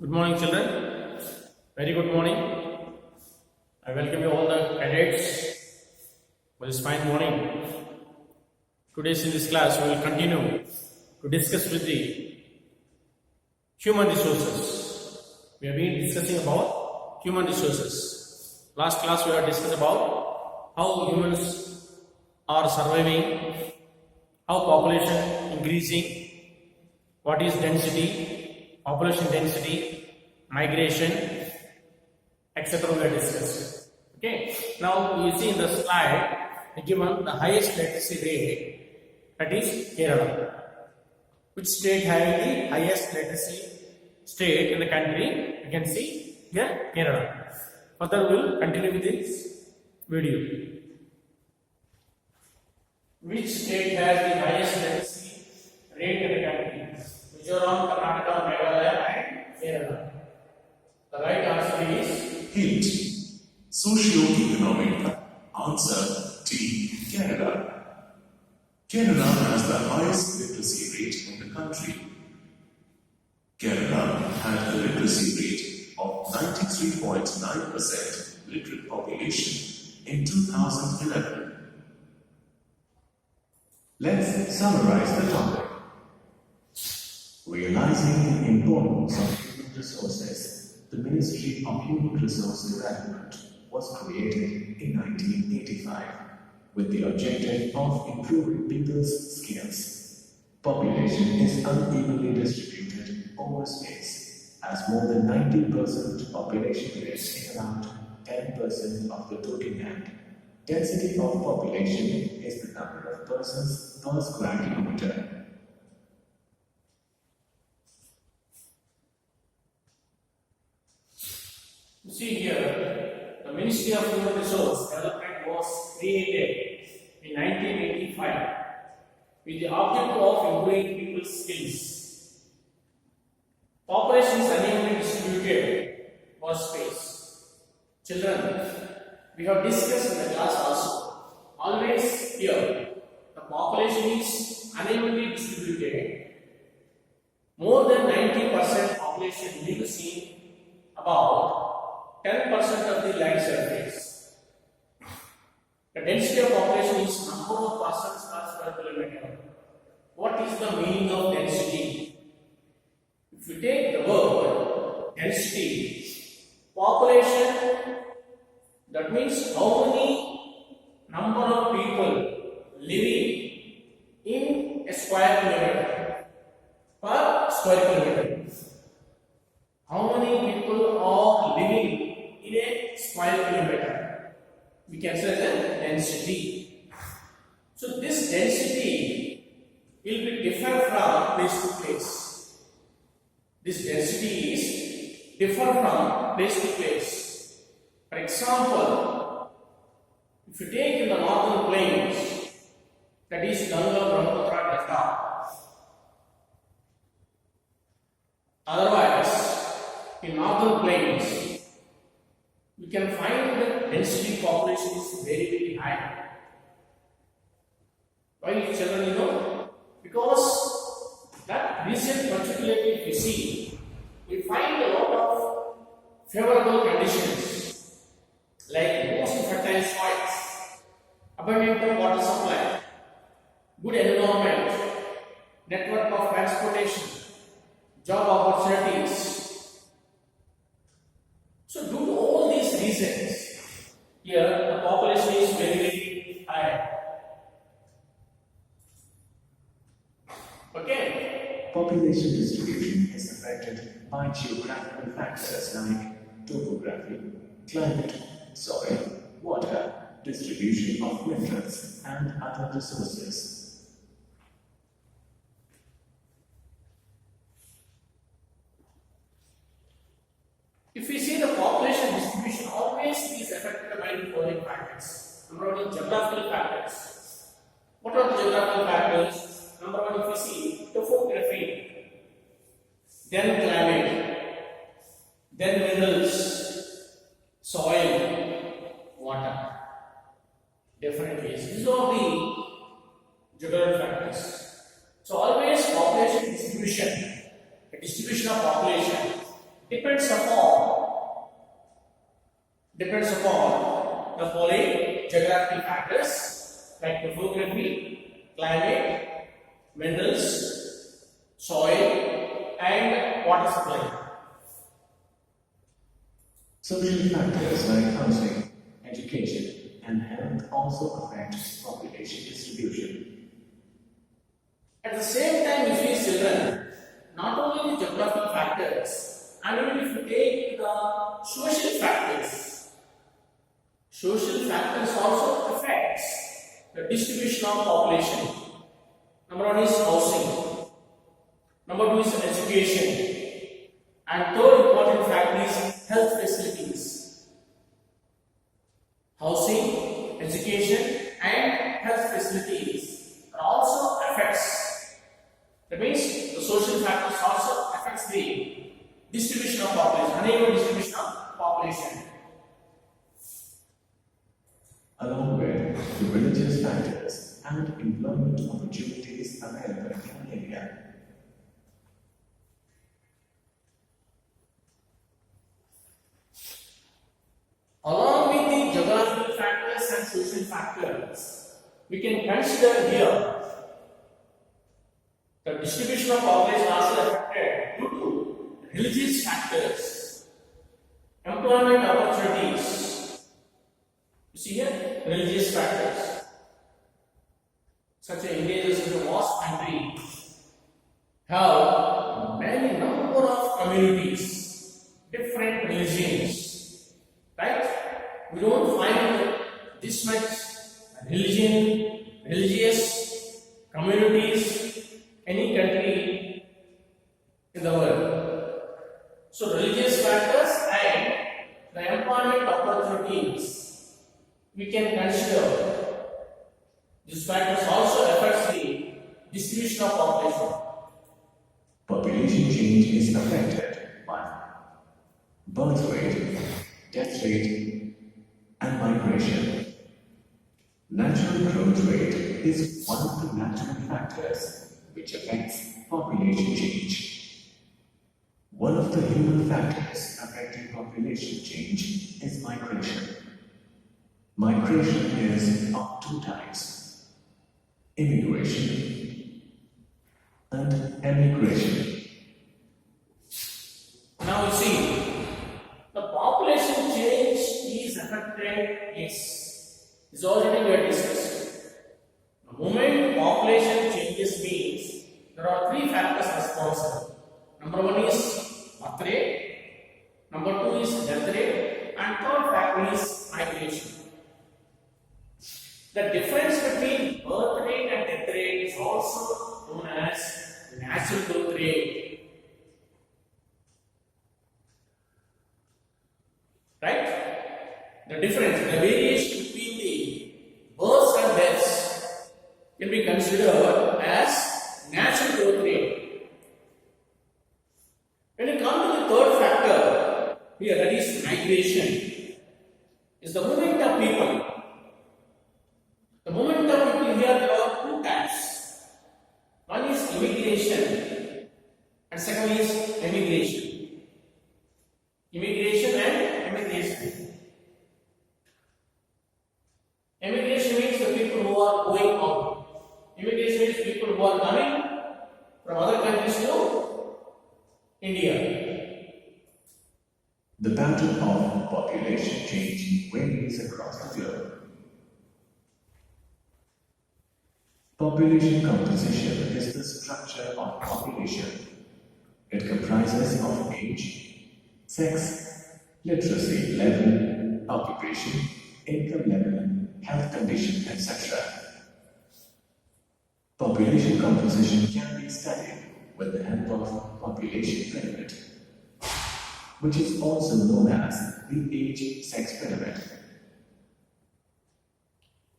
Good morning, children. Very good morning. I welcome you all the cadets for this fine morning. Today in this class we will continue to discuss with the human resources. We have been discussing about human resources. Last class we have discussed about how humans are surviving, how population increasing, what is density, population density, migration, etc. we have discussed. Okay. Now you see in the slide given the highest literacy rate, that is Kerala. Which state having the highest literacy state in the country? You can see here Kerala. Further we will continue with this video. Which state has the highest literacy rate in the country? Mizoram, Karnataka, Meghalaya and Kerala. The right answer is Hint. Socio-economic. Answer D. Canada. Canada has the highest literacy rate in the country. Canada had a literacy rate of 93.9% literate population in 2011. Let's summarize the topic. Realizing the importance of human resources, the Ministry of Human Resource Development was created in 1985 with the objective of improving people's skills. Population is unevenly distributed over space, as more than 90% population lives in around 10% of the total land. Density of population is the number of persons per square kilometer. You see here, the Ministry of Human Resource Development was created in 1985 with the objective of improving people's skills. Population is unevenly distributed over space. Children, we have discussed in the class also. Always here, the population is unevenly distributed. More than 90% population lives in about 10% of the land surface. The density of population is number of persons per square kilometer. What is the meaning of density? If you take the word density, population, that means how many number of people living in a square kilometer per square kilometer. How many people are living in a square kilometer? We can say the density. So this density will be different from place to place. This density is different from place to place. For example, if you take in the northern plains, that is Ganga, Brahmaputra, Delta. Otherwise, in northern plains, we can find that density population is very high. Why, children, you know? Because that region particularly, if you see, we find a lot of favorable conditions like most fertile soils, abundant water supply, good environment, network of transportation, job opportunities. So due to all these reasons, here the population is very high. Okay. Population distribution is affected by geographical factors like topography, climate, soil, water, distribution of minerals, and other resources. If we see the population distribution, always is affected by the following factors. Number one is geographical factors. What are the geographical factors? Number one, if we see topography, then climate, then minerals, soil, water. Definitely, these are the geographical factors. So always population distribution, the distribution of population depends upon the following geographical factors like topography, climate, minerals, soil, and water supply. Social factors like housing, education, and health also affect population distribution. At the same time, if you see children, not only the geographical factors, and even if you take the social factors also affects the distribution of population. Number one is housing, number two is education, and third important factor is health facilities. Housing, education, and health facilities are also affects. That means the social factors also affects the distribution of population, uneven distribution of population. Along with the religious factors and employment opportunities available in an area. Along with the geographical factors and social factors, we can consider here the distribution of population also affected due to religious factors, employment opportunities. You see here, religious factors. Such as India is a vast country, have many number of communities, different religions, right? We don't find this much religious communities, any country in the world. So religious factors and the employment opportunities, we can consider these factors also affects the distribution of population. Population change is affected by birth rate, death rate, and migration. Natural growth rate is one of the natural factors which affects population change. One of the human factors affecting population change is migration. Migration is of two types: immigration and emigration. Now you see, the population change is affected, is already we have discussed. The moment population changes means there are three factors responsible. Number one is birth rate, number two is death rate, and third factor is migration. The difference between birth rate and death rate is also known as natural growth rate. Right? The difference, the variation between the births and deaths can be considered as natural growth rate. When you come to the third factor, here that is migration, is the movement of people. The movement of people here there are two types. One is immigration and second is emigration. Immigration and emigration. Emigration means the people who are going out. Immigration means people who are coming from other countries to India. The pattern of population change varies across the globe. Population composition is the structure of population. It comprises of age, sex, literacy level, occupation, income level, health condition, etc. Population composition can be studied with the help of population pyramid, which is also known as the age-sex pyramid.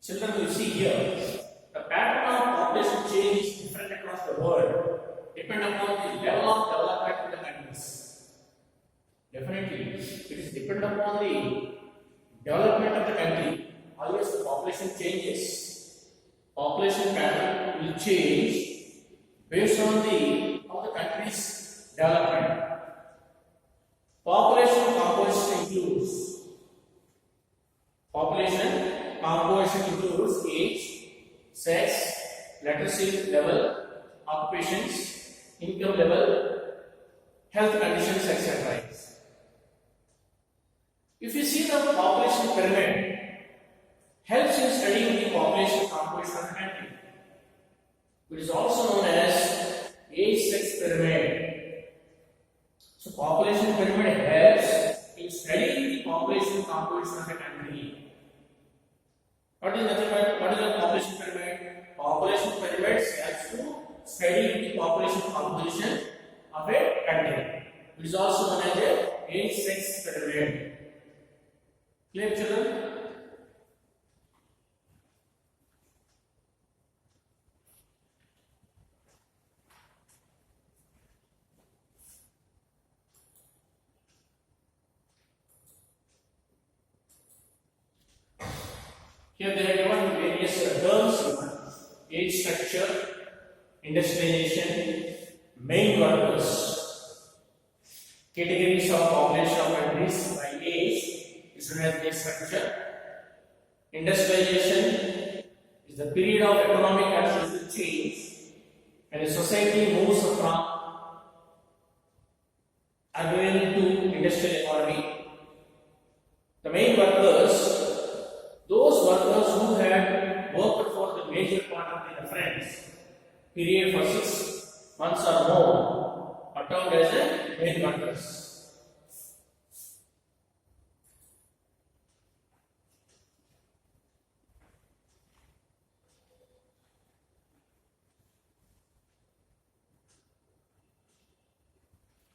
Children, you see here, the pattern of population change is different across the world, depending upon the level of development of the countries. Definitely, it is dependent upon the development of the country. Always the population changes. Population pattern will change based on the country's development. Population composition includes age, sex, literacy level, occupations, income level, health conditions, etc. If you see the population pyramid, helps in studying the population composition of the country. It is also known as age-sex pyramid. So, population pyramid helps in studying the population composition of the country. What is the population pyramid? Population pyramid helps to study the population composition of a country. It is also known as a age-sex pyramid. Clear, children? Here they are given various terms: age structure, industrialization, main workers, categories of population of countries by age is known as age structure. Industrialization is the period of economic and social change, and a society moves from agrarian to industrial economy. The main workers, those workers who had worked for the major part of the reference period for 6 months or more, are termed as the main workers.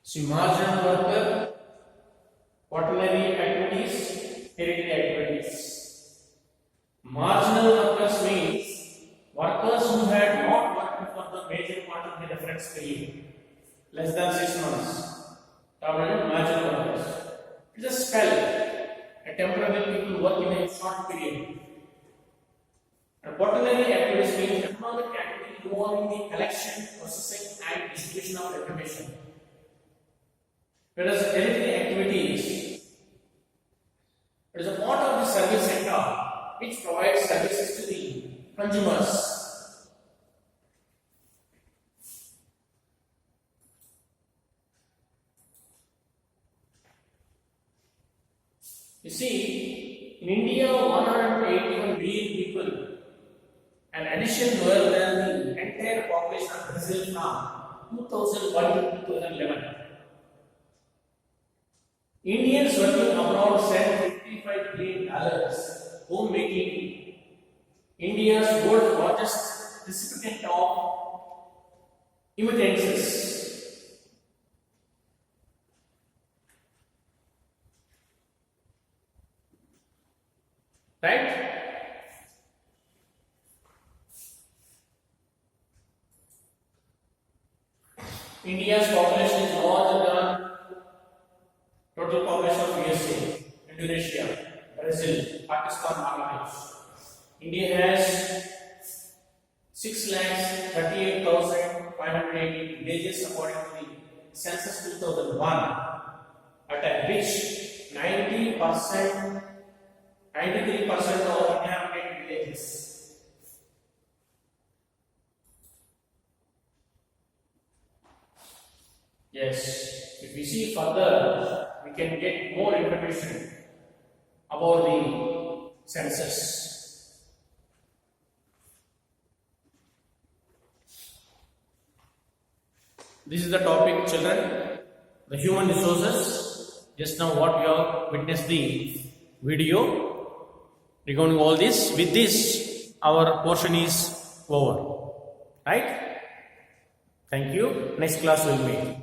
So, marginal worker, quaternary activities, hereditary activities. Marginal workers means workers who had not worked for the major part of the reference period, less than 6 months. Marginal workers. It is a spell, a temporary people work in a short period. And quaternary activities means economic activity involving the collection, processing, and distribution of information. Whereas hereditary activities, it is a part of the service sector which provides services to the consumers. You see, in India, 181 million people, an addition lower than the entire population of Brazil from 2001 to 2011. Indians working abroad send $55 billion home, making India's world largest recipient of remittances. Right? India's population is larger than total population of USA, Indonesia, Brazil, Pakistan, Bangladesh. India has 6,38,580 villages according to the census 2001, at which 93% of inhabited villages. Yes, if we see further, we can get more information about the census. This is the topic, children, the human resources. Just now what you have witnessed the video regarding all this. With this, our portion is over. Right? Thank you. Next class will meet.